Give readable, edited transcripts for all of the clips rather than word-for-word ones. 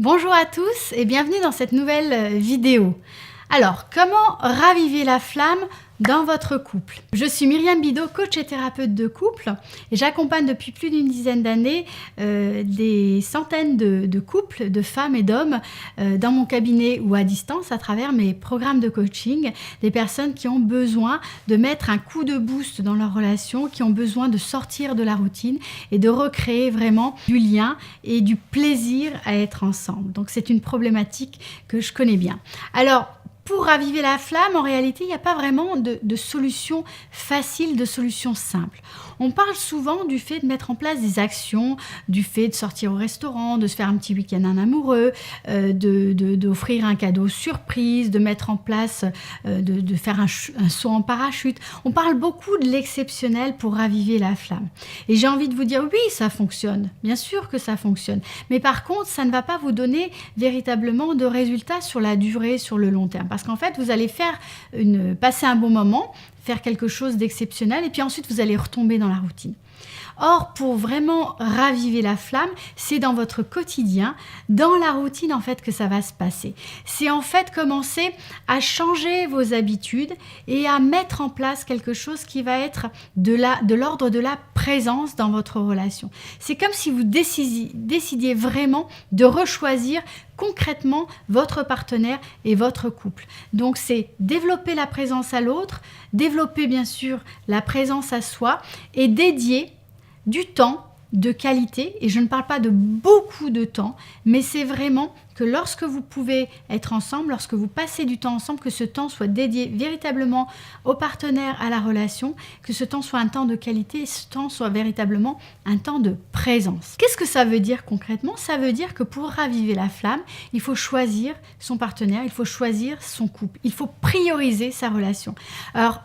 Bonjour à tous et bienvenue dans cette nouvelle vidéo. Alors, comment raviver la flamme dans votre couple? Je suis Myriam Bidot, coach et thérapeute de couple et j'accompagne depuis plus d'une dizaine d'années des centaines de couples, de femmes et d'hommes dans mon cabinet ou à distance à travers mes programmes de coaching, des personnes qui ont besoin de mettre un coup de boost dans leur relation, qui ont besoin de sortir de la routine et de recréer vraiment du lien et du plaisir à être ensemble. Donc c'est une problématique que je connais bien. Alors, pour raviver la flamme, en réalité, il n'y a pas vraiment de solution facile, de solution simple. On parle souvent du fait de mettre en place des actions, du fait de sortir au restaurant, de se faire un petit week-end en amoureux, d'offrir un cadeau surprise, de mettre en place, de faire un saut en parachute. On parle beaucoup de l'exceptionnel pour raviver la flamme. Et j'ai envie de vous dire, oui, ça fonctionne. Bien sûr que ça fonctionne. Mais par contre, ça ne va pas vous donner véritablement de résultats sur la durée, sur le long terme. Parce qu'en fait, vous allez passer un bon moment, faire quelque chose d'exceptionnel et puis ensuite vous allez retomber dans la routine. Or, pour vraiment raviver la flamme, c'est dans votre quotidien, dans la routine en fait que ça va se passer. C'est en fait commencer à changer vos habitudes et à mettre en place quelque chose qui va être de l'ordre de la présence dans votre relation. C'est comme si vous décidiez vraiment de rechoisir concrètement votre partenaire et votre couple. Donc c'est développer la présence à l'autre, développer bien sûr la présence à soi et dédier du temps de qualité, et je ne parle pas de beaucoup de temps, mais c'est vraiment que lorsque vous pouvez être ensemble, lorsque vous passez du temps ensemble, que ce temps soit dédié véritablement au partenaire, à la relation, que ce temps soit un temps de qualité et ce temps soit véritablement un temps de présence. Qu'est-ce que ça veut dire concrètement? Ça veut dire que pour raviver la flamme, il faut choisir son partenaire, il faut choisir son couple, il faut prioriser sa relation. Alors,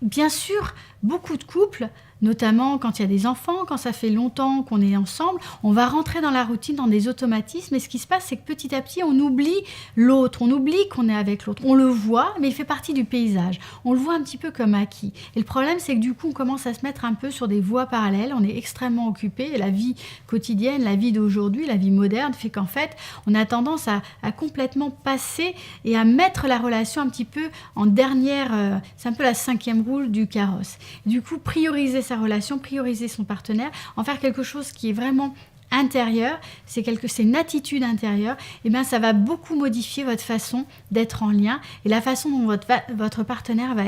bien sûr, beaucoup de couples, notamment quand il y a des enfants, quand ça fait longtemps qu'on est ensemble, on va rentrer dans la routine, dans des automatismes. Et ce qui se passe, c'est que petit à petit, on oublie l'autre, on oublie qu'on est avec l'autre. On le voit, mais il fait partie du paysage. On le voit un petit peu comme acquis. Et le problème, c'est que du coup, on commence à se mettre un peu sur des voies parallèles. On est extrêmement occupé. Et la vie quotidienne, la vie d'aujourd'hui, la vie moderne, fait qu'en fait, on a tendance à complètement passer et à mettre la relation un petit peu en dernière... c'est un peu la 5e roue du carrosse. Du coup, prioriser sa relation, prioriser son partenaire, en faire quelque chose qui est vraiment intérieur, c'est une attitude intérieure, et bien ça va beaucoup modifier votre façon d'être en lien et la façon dont votre partenaire va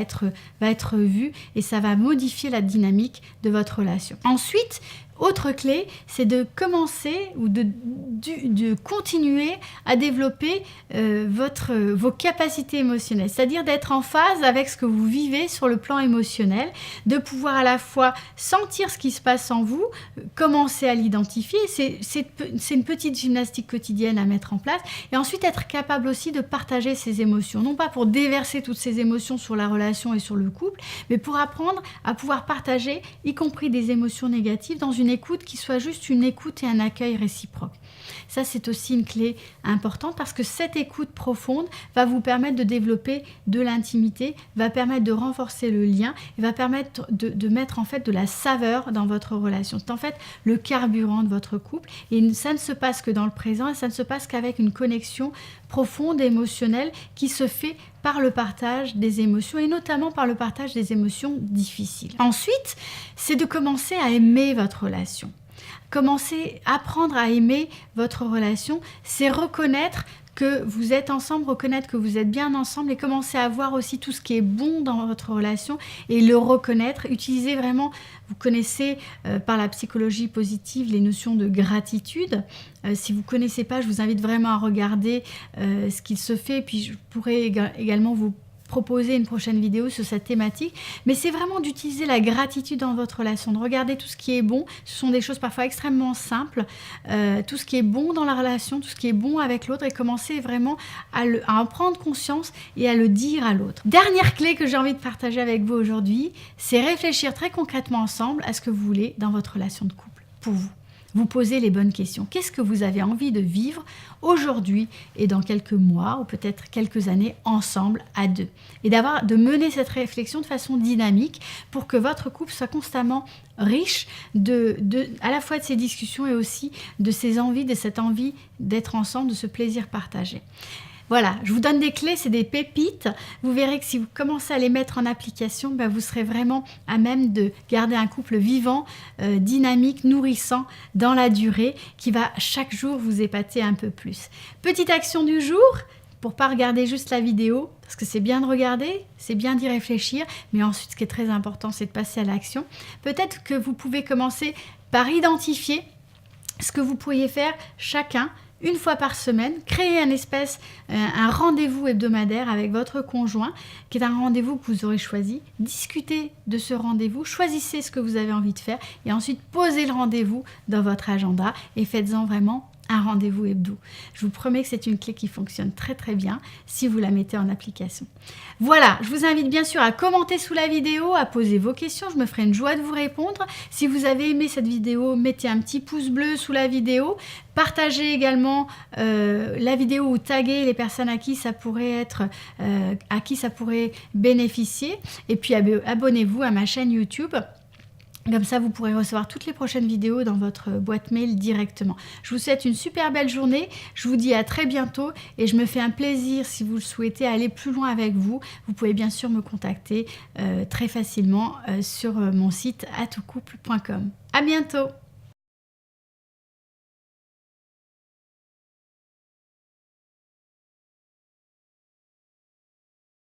être vu, et ça va modifier la dynamique de votre relation. Ensuite, autre clé, c'est de commencer ou de continuer à développer vos capacités émotionnelles, c'est-à-dire d'être en phase avec ce que vous vivez sur le plan émotionnel, de pouvoir à la fois sentir ce qui se passe en vous, commencer à l'identifier, c'est une petite gymnastique quotidienne à mettre en place, et ensuite être capable aussi de partager ses émotions, non pas pour déverser toutes ces émotions sur la relation et sur le couple, mais pour apprendre à pouvoir partager, y compris des émotions négatives, dans une écoute qui soit juste une écoute et un accueil réciproque. Ça, c'est aussi une clé importante parce que cette écoute profonde va vous permettre de développer de l'intimité, va permettre de renforcer le lien et va permettre de mettre en fait de la saveur dans votre relation. C'est en fait le carburant de votre couple, et ça ne se passe que dans le présent, et ça ne se passe qu'avec une connexion profonde et émotionnelle qui se fait par le partage des émotions, et notamment par le partage des émotions difficiles. Ensuite, c'est de commencer à aimer votre relation. Apprendre à aimer votre relation, c'est reconnaître que vous êtes ensemble, reconnaître que vous êtes bien ensemble, et commencer à voir aussi tout ce qui est bon dans votre relation et le reconnaître. Utiliser vraiment, vous connaissez par la psychologie positive les notions de gratitude. Si vous ne connaissez pas, je vous invite vraiment à regarder ce qu'il se fait, et puis je pourrais également vous proposer une prochaine vidéo sur cette thématique, mais c'est vraiment d'utiliser la gratitude dans votre relation, de regarder tout ce qui est bon. Ce sont des choses parfois extrêmement simples, tout ce qui est bon dans la relation, tout ce qui est bon avec l'autre, et commencer vraiment à en prendre conscience et à le dire à l'autre. Dernière clé que j'ai envie de partager avec vous aujourd'hui, c'est réfléchir très concrètement ensemble à ce que vous voulez dans votre relation de couple, pour vous. vous poser les bonnes questions. Qu'est-ce que vous avez envie de vivre aujourd'hui et dans quelques mois ou peut-être quelques années ensemble à deux? Et de mener cette réflexion de façon dynamique pour que votre couple soit constamment riche à la fois de ces discussions et aussi de ces envies, de cette envie d'être ensemble, de ce plaisir partagé. Voilà, je vous donne des clés, c'est des pépites. Vous verrez que si vous commencez à les mettre en application, vous serez vraiment à même de garder un couple vivant, dynamique, nourrissant dans la durée, qui va chaque jour vous épater un peu plus. Petite action du jour, pour ne pas regarder juste la vidéo, parce que c'est bien de regarder, c'est bien d'y réfléchir, mais ensuite ce qui est très important, c'est de passer à l'action. Peut-être que vous pouvez commencer par identifier ce que vous pourriez faire chacun, une fois par semaine, créer un rendez-vous hebdomadaire avec votre conjoint, qui est un rendez-vous que vous aurez choisi. Discutez de ce rendez-vous, choisissez ce que vous avez envie de faire et ensuite posez le rendez-vous dans votre agenda et faites-en vraiment un rendez-vous hebdo. Je vous promets que c'est une clé qui fonctionne très très bien si vous la mettez en application. Voilà, je vous invite bien sûr à commenter sous la vidéo, à poser vos questions, je me ferai une joie de vous répondre. Si vous avez aimé cette vidéo, mettez un petit pouce bleu sous la vidéo. Partagez également la vidéo ou taguez les personnes à qui ça pourrait bénéficier. Et puis abonnez-vous à ma chaîne YouTube. Comme ça, vous pourrez recevoir toutes les prochaines vidéos dans votre boîte mail directement. Je vous souhaite une super belle journée. Je vous dis à très bientôt et je me fais un plaisir, si vous le souhaitez, à aller plus loin avec vous. Vous pouvez bien sûr me contacter très facilement sur mon site atoutcouple.com. À bientôt!